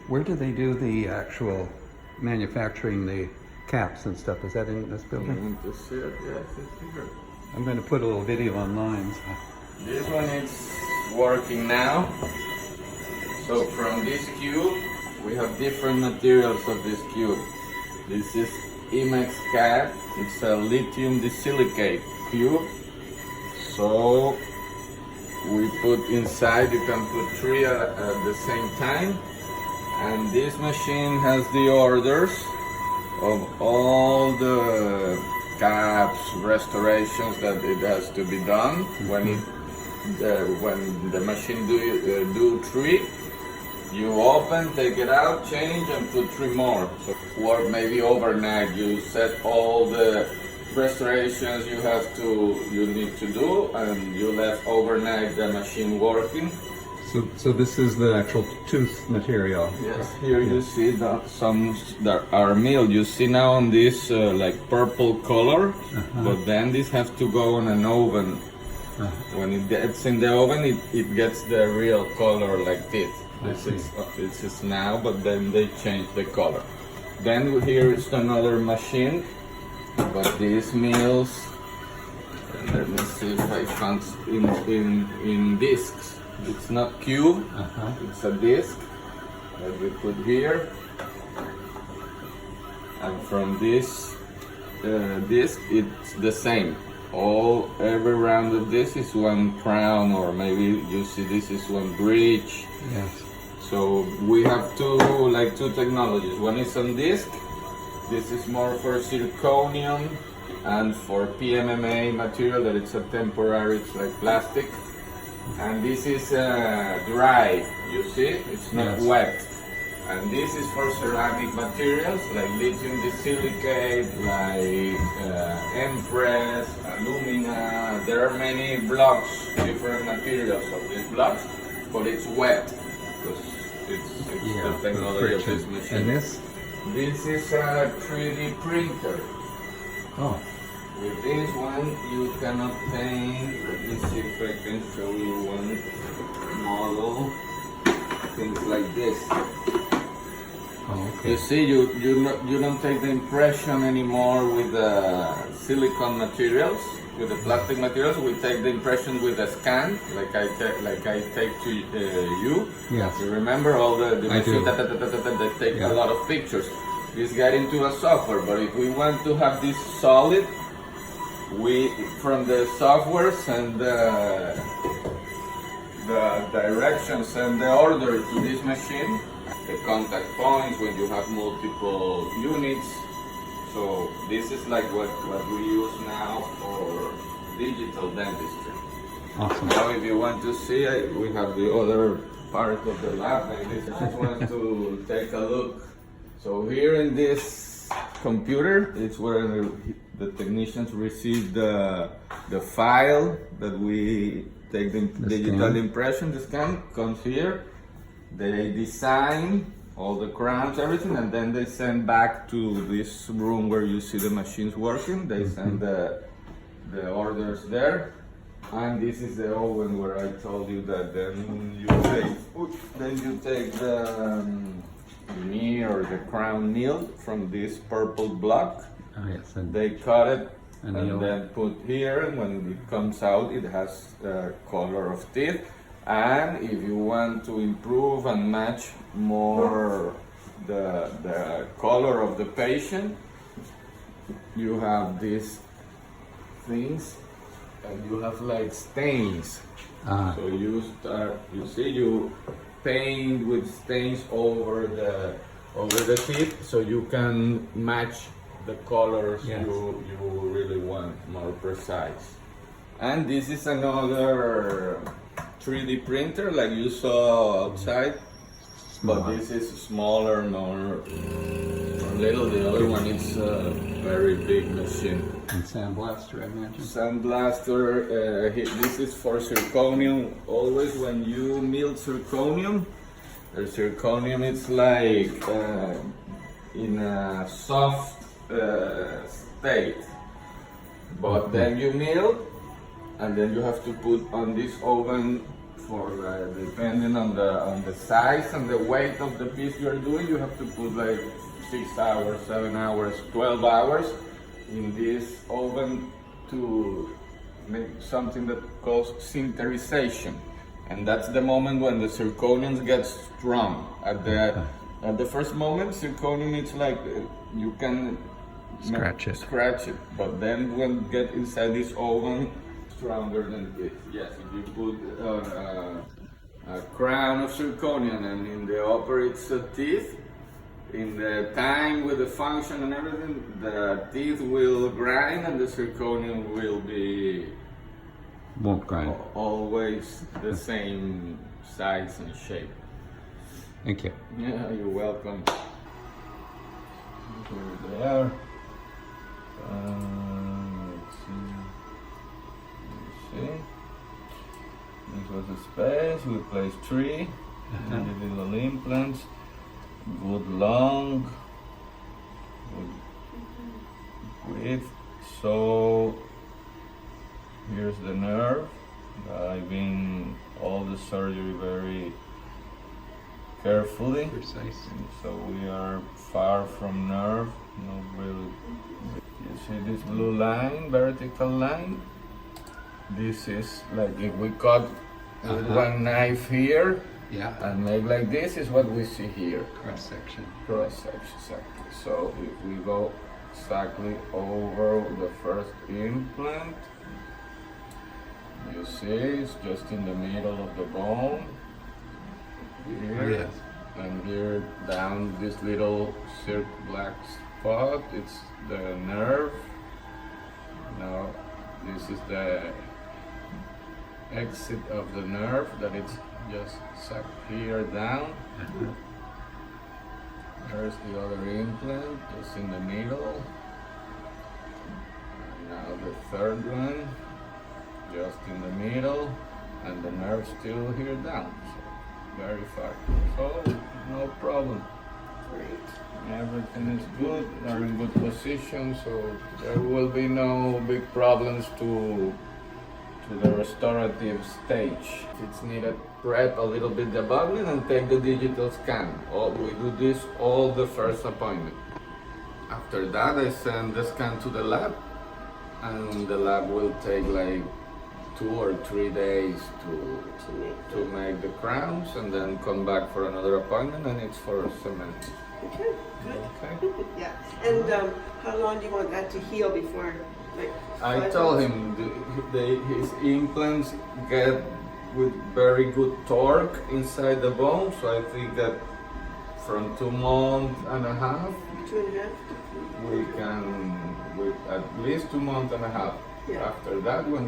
Where do they do the actual manufacturing, the caps and stuff? Is that in this You building? want to see it? Yes, it's here. I'm going to put a little video online. This one is working now. So from this cube, we have different materials of this cube. This is Imex cap. It's a lithium disilicate cube. So we put inside, you can put 3 at the same time. And this machine has the orders of all the caps, restorations that it has to be done. When the machine do 3, you open, take it out, change, and put 3 more. So work maybe overnight. You set all the restorations you need to do, and you left overnight the machine working. So this is the actual tooth material. Yes, here you see some that are milled. You see now on this like purple color, but then this has to go in an oven. When it gets in the oven, it gets the real color like this. This is now, but then they change the color. Then here is another machine, but these mills, let me see if I found in discs. It's not cube, it's a disc that we put here. And from this disc, it's the same. Every round of this is 1 crown, or maybe you see this is 1 bridge. Yes. So we have two technologies. One is on disc. This is more for zirconium and for PMMA material that it's a temporary, it's like plastic. And this is dry, you see? It's not wet. And this is for ceramic materials like lithium disilicate, like Empress, alumina. There are many blocks, different materials of these blocks, but it's wet because it's the technology of this machine. And this? This is a 3D printer. Oh. With this one, you can obtain, let me see if I can show you one model, things like this. Oh, okay. You see, you don't take the impression anymore with the silicone materials, with the plastic materials. We take the impression with a scan, like I take to you. Yes. You remember all the machine that take a lot of pictures. This got into a software, but if we want to have this solid, we from the software send the directions and the order to this machine, the contact points when you have multiple units. So this is like what we use now for digital dentistry. Awesome. Now if you want to see, we have the other part of the lab. I just want to take a look. So here in this computer, it's where the technicians receive the file that we take the digital impression. The scan comes here. They design all the crowns, everything, and then they send back to this room where you see the machines working. They send the orders there, and this is the oven where I told you that then you take the knee or the crown nail from this purple block. Oh, yes. And they cut it and then put here, and when it comes out, it has color of teeth. And if you want to improve and match more the color of the patient, you have these things, and you have like stains. So you paint with stains over the teeth, so you can match the colors you really want, more precise. And this is another 3D printer like you saw outside, but this is smaller, more little. The other one is a very big machine. And sandblaster, I imagine. Sandblaster, this is for zirconium. Always when you mill zirconium, the zirconium is like in a soft state, but then you mill, and then you have to put on this oven for depending on the size and the weight of the piece you are doing, you have to put like 6 hours, 7 hours, 12 hours in this oven to make something that calls sinterization, and that's the moment when the zirconium gets strong. At the first moment, zirconium it's like you can scratch it, but then when you get inside this oven, stronger than this. Yes, if you put a crown of zirconium and in the upper it's a teeth, in the time with the function and everything, the teeth will grind and the zirconium will be Won't grind. always the same size and shape. Thank you. Yeah, you're welcome. Here they are. Let's see. You see? This was the space. We placed 3 individual implants. Good long, good width. So here's the nerve. I've been all the surgery very carefully. Precise. So we are far from nerve. No really. You see this blue line, vertical line? This is like if we cut with one knife here. Yeah. And make like this is what we see here. Cross section. Cross section, exactly. So if we go exactly over the first implant, you see it's just in the middle of the bone. Here. Yes. And here down this little black spot, it's the nerve. Now this is the exit of the nerve that it's just suck here down. There's the other implant, just in the middle. And now the third one, just in the middle, and the nerve still here down. So very far. So no problem. Great. Everything is good, they're in good position, so there will be no big problems to the restorative stage. If it's needed, prep a little bit the bubbling and take the digital scan. We do this all the first appointment. After that, I send the scan to the lab, and the lab will take like 2 or 3 days to make the crowns, and then come back for another appointment, and it's for cement. Okay, good. Okay. Yeah. And how long do you want that to heal before, like? I 5 told months? him his implants get with very good torque inside the bone, so I think that from 2 months and a half, 2.5. we can, with at least 2 months and a half. Yeah. After that, when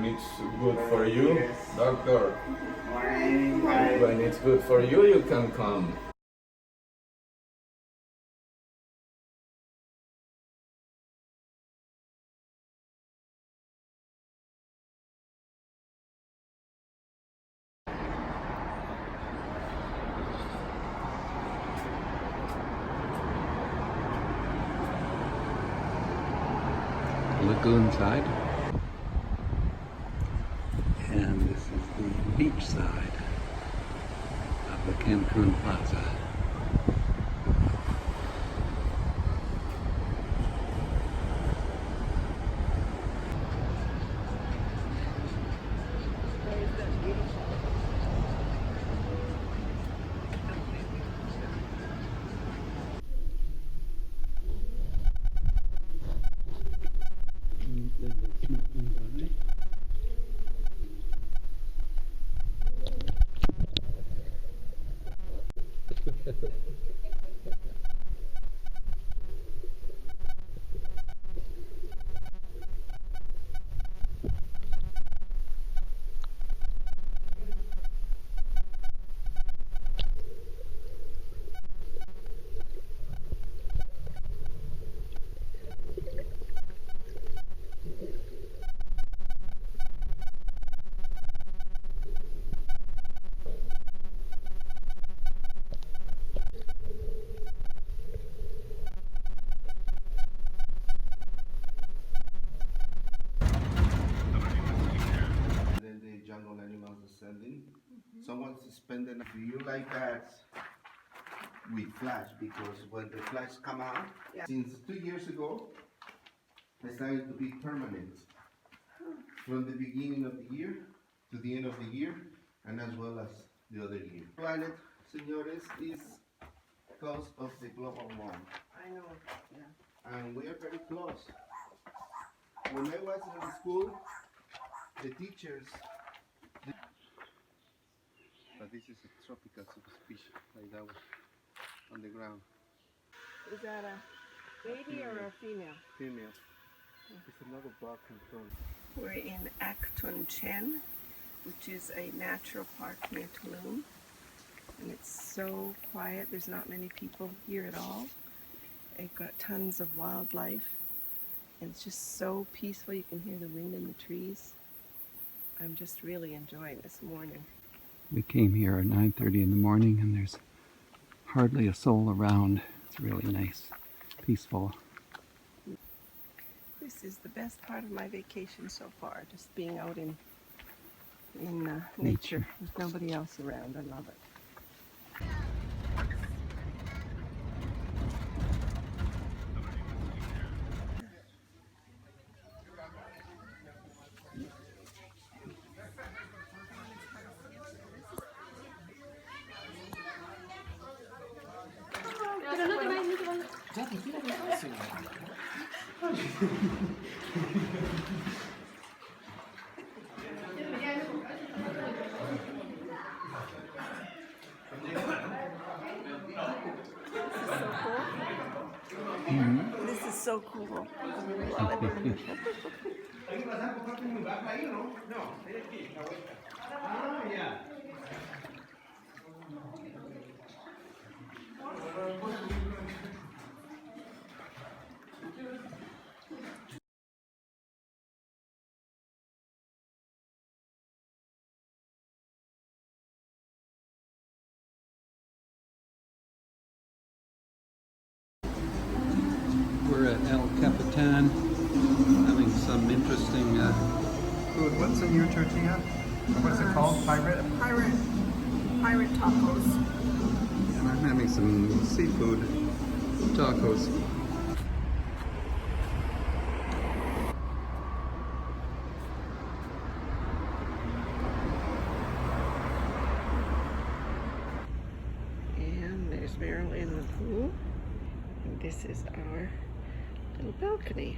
it's good for you, doctor, when it's good for you, you can come. Lagoon side. And this is the beach side of the Cancun Plaza. spend the night. Do you like bats with flash? Because when the flash come out, Yeah. since 2 years ago, they started to be permanent. From the beginning of the year to the end of the year, and as well as the other year. Planet, señores, is because of the global warming. I know, yeah. And we are very close. When I was in school, the teachers. But this is a tropical subspecies, like that one, on the ground. Is that a baby or a female? Female. It's another bark control. We're in Chen, which is a natural park near Talum. And it's so quiet, there's not many people here at all. They've got tons of wildlife. And it's just so peaceful, you can hear the wind in the trees. I'm just really enjoying this morning. We came here at 9:30 in the morning and there's hardly a soul around. It's really nice, peaceful. This is the best part of my vacation so far, just being out in nature with nobody else around. I love it. This is so cool. Love it. We're at El Capitan having some interesting Food. What's in your tortilla? What's it called? Pirate? Pirate tacos. and I'm having some seafood tacos. And there's Meryl in the pool. And this is our little balcony.